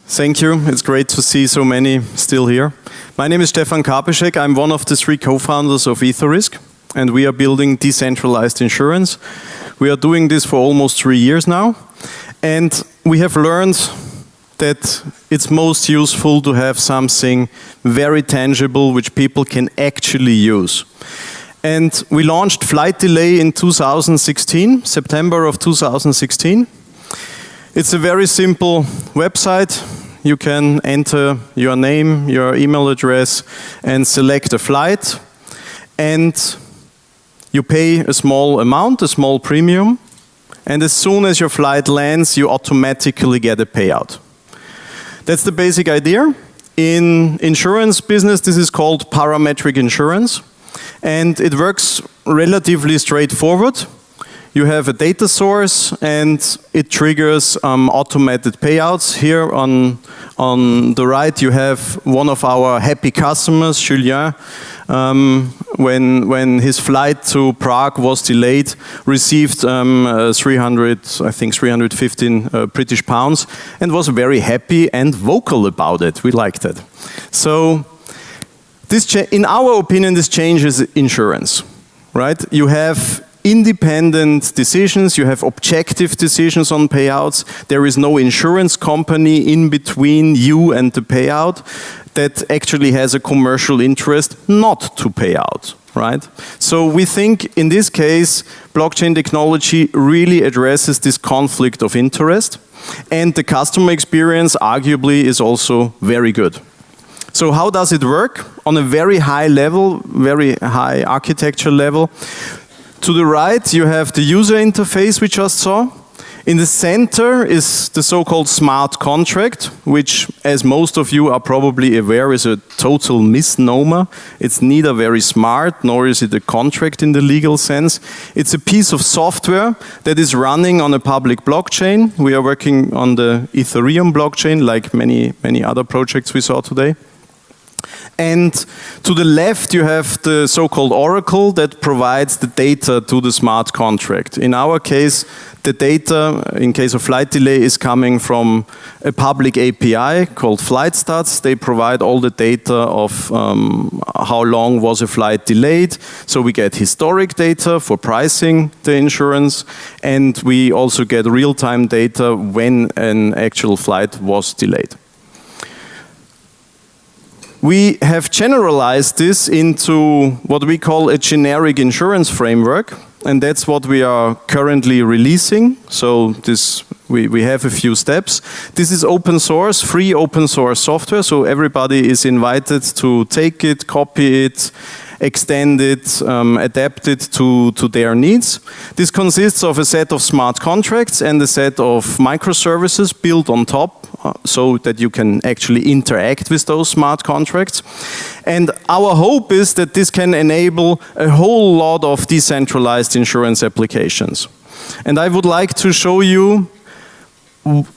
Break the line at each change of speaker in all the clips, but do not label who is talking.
Thank you. It's great to see so many still here. My name is Stephan Karpischek. I'm one of the 3 co-founders of Etherisc, and we are building decentralized insurance. We are doing this for almost 3 years now, and we have learned that it's most useful to have something very tangible which people can actually use. And we launched Flight Delay in 2016, September of 2016. It's a very simple website. You can enter your name, your email address, and select a flight. And you pay a small amount, a small premium. And as soon as your flight lands, you automatically get a payout. That's the basic idea. In insurance business, this is called parametric insurance. And it works relatively straightforward. You have a data source and it triggers automated payouts. Here on the right you have one of our happy customers, Julien, when his flight to Prague was delayed, received 315 British pounds and was very happy and vocal about it. We liked it. So in our opinion, this changes insurance, right? You have independent decisions, you have objective decisions on payouts. There is no insurance company in between you and the payout that actually has a commercial interest not to pay out, right? So we think in this case, blockchain technology really addresses this conflict of interest, and the customer experience arguably is also very good. So how does it work? On a very high level, very high architecture level. To the right, you have the user interface we just saw. In the center is the so-called smart contract, which, as most of you are probably aware, is a total misnomer. It's neither very smart, nor is it a contract in the legal sense. It's a piece of software that is running on a public blockchain. We are working on the Ethereum blockchain, like many other projects we saw today. And to the left, you have the so-called oracle that provides the data to the smart contract. In our case, the data, in case of flight delay, is coming from a public API called FlightStats. They provide all the data of how long was a flight delayed. So we get historic data for pricing the insurance, and we also get real-time data when an actual flight was delayed. We have generalized this into what we call a generic insurance framework, and that's what we are currently releasing. So we have a few steps. This is open source, free open source software, so everybody is invited to take it, copy it, extend it, adapt it to their needs. This consists of a set of smart contracts and a set of microservices built on top so that you can actually interact with those smart contracts. And our hope is that this can enable a whole lot of decentralized insurance applications. And I would like to show you,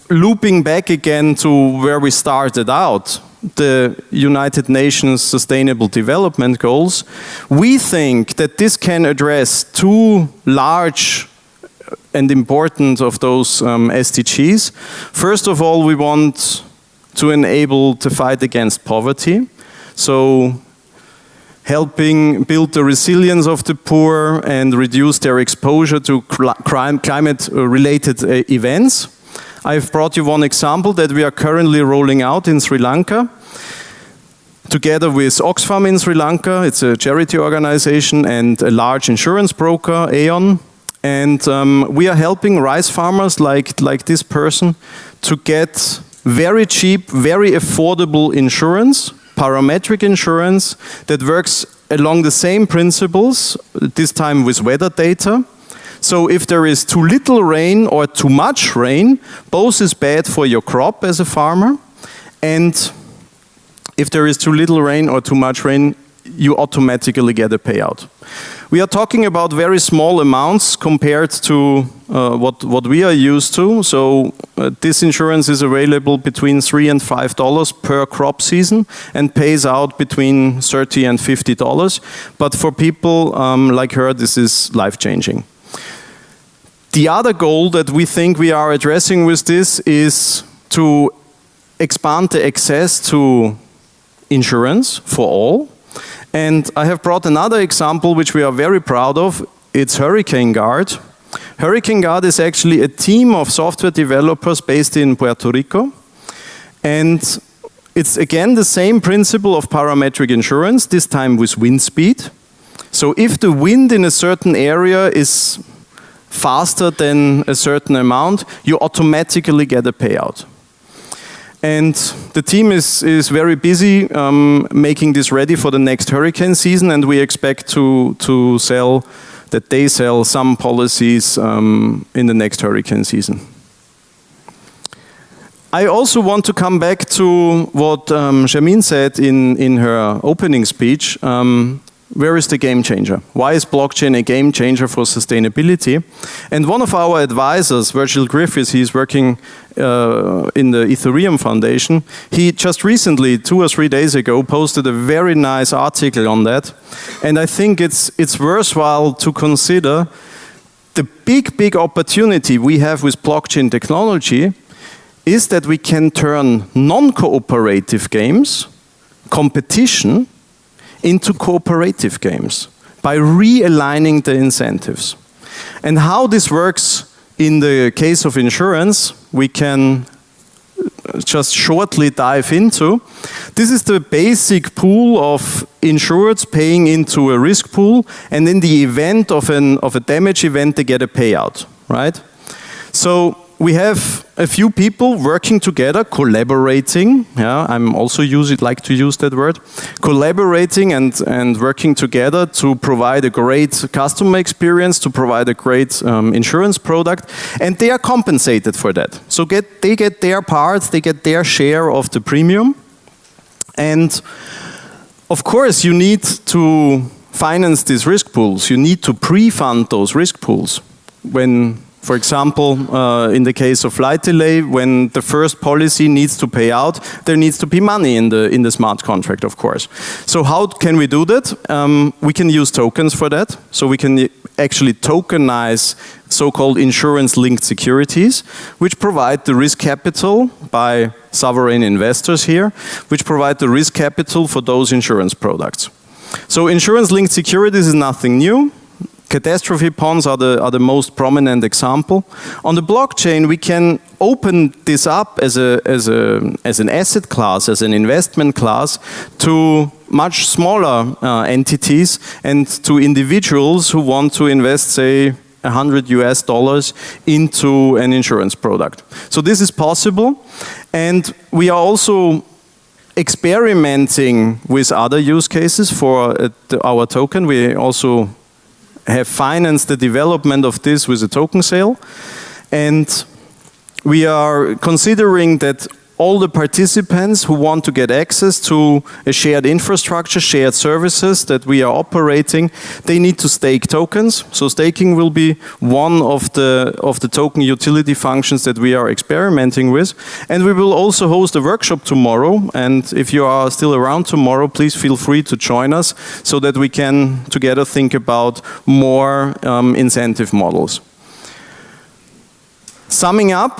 looping back again to where we started out, the United Nations Sustainable Development Goals. We think that this can address 2 large and important of those SDGs. First of all, we want to enable the fight against poverty. So helping build the resilience of the poor and reduce their exposure to climate-related events. I've brought you one example that we are currently rolling out in Sri Lanka, together with Oxfam in Sri Lanka. It's a charity organization and a large insurance broker, Aon. And we are helping rice farmers like this person to get very cheap, very affordable insurance, parametric insurance that works along the same principles, this time with weather data. So if there is too little rain or too much rain, both is bad for your crop as a farmer. And if there is too little rain or too much rain, you automatically get a payout. We are talking about very small amounts compared to what we are used to. So this insurance is available between $3 and $5 per crop season and pays out between $30 and $50. But for people like her, this is life-changing. The other goal that we think we are addressing with this is to expand the access to insurance for all. And I have brought another example which we are very proud of. It's Hurricane Guard. Hurricane Guard is actually a team of software developers based in Puerto Rico. And it's again the same principle of parametric insurance, this time with wind speed. So if the wind in a certain area is faster than a certain amount, you automatically get a payout. And the team is very busy making this ready for the next hurricane season, and we expect to sell some policies in the next hurricane season. I also want to come back to what Jasmine said in her opening speech. Where is the game changer? Why is blockchain a game changer for sustainability? And one of our advisors, Virgil Griffiths, he's working in the Ethereum Foundation. He just recently, 2 or 3 days ago, posted a very nice article on that. And I think it's worthwhile to consider the big opportunity we have with blockchain technology is that we can turn non-cooperative games, competition, into cooperative games by realigning the incentives. And how this works in the case of insurance, we can just shortly dive into. This is the basic pool of insureds paying into a risk pool, and in the event of a damage event, they get a payout, right? So we have a few people working together, collaborating. Yeah, I'm also like to use that word. Collaborating and working together to provide a great customer experience, to provide a great insurance product, and they are compensated for that. So they get their part, they get their share of the premium. And of course, you need to finance these risk pools. You need to pre-fund those risk pools. When, for example, in the case of flight delay, when the first policy needs to pay out, there needs to be money in the smart contract, of course. So how can we do that? We can use tokens for that. So we can actually tokenize so-called insurance-linked securities, which provide the risk capital by sovereign investors here, which provide the risk capital for those insurance products. So insurance-linked securities is nothing new. Catastrophe bonds are the most prominent example. On the blockchain, we can open this up as an asset class, as an investment class, to much smaller entities and to individuals who want to invest, say, $100 into an insurance product. So this is possible, and we are also experimenting with other use cases for our token. We also have financed the development of this with a token sale. And we are considering that all the participants who want to get access to a shared infrastructure, shared services that we are operating, they need to stake tokens. So staking will be one of the token utility functions that we are experimenting with. And we will also host a workshop tomorrow. And if you are still around tomorrow, please feel free to join us so that we can together think about more incentive models. Summing up,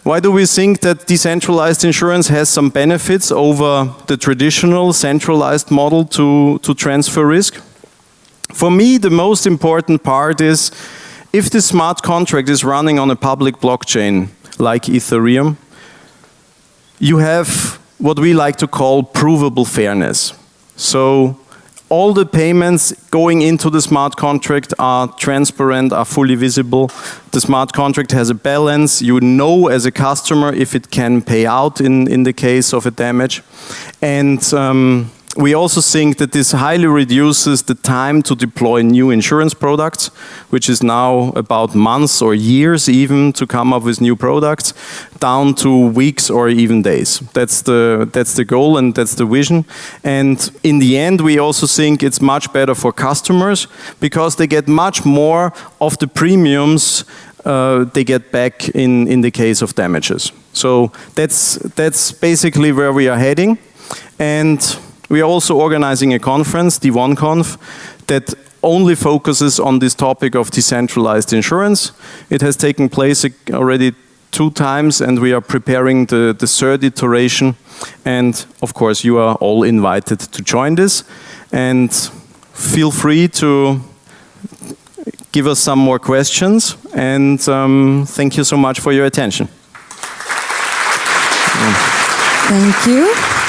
why do we think that decentralized insurance has some benefits over the traditional centralized model to transfer risk? For me, the most important part is if the smart contract is running on a public blockchain like Ethereum, you have what we like to call provable fairness. So all the payments going into the smart contract are transparent, are fully visible. The smart contract has a balance. You know as a customer if it can pay out in the case of a damage. And we also think that this highly reduces the time to deploy new insurance products, which is now about months or years even to come up with new products, down to weeks or even days. That's the goal and that's the vision. And in the end, we also think it's much better for customers because they get much more of the premiums they get back in the case of damages. So that's basically where we are heading. And we are also organizing a conference, the OneConf, that only focuses on this topic of decentralized insurance. It has taken place already 2 times, and we are preparing the 3rd iteration. And of course, you are all invited to join this. And feel free to give us some more questions. And thank you so much for your attention.
Thank you.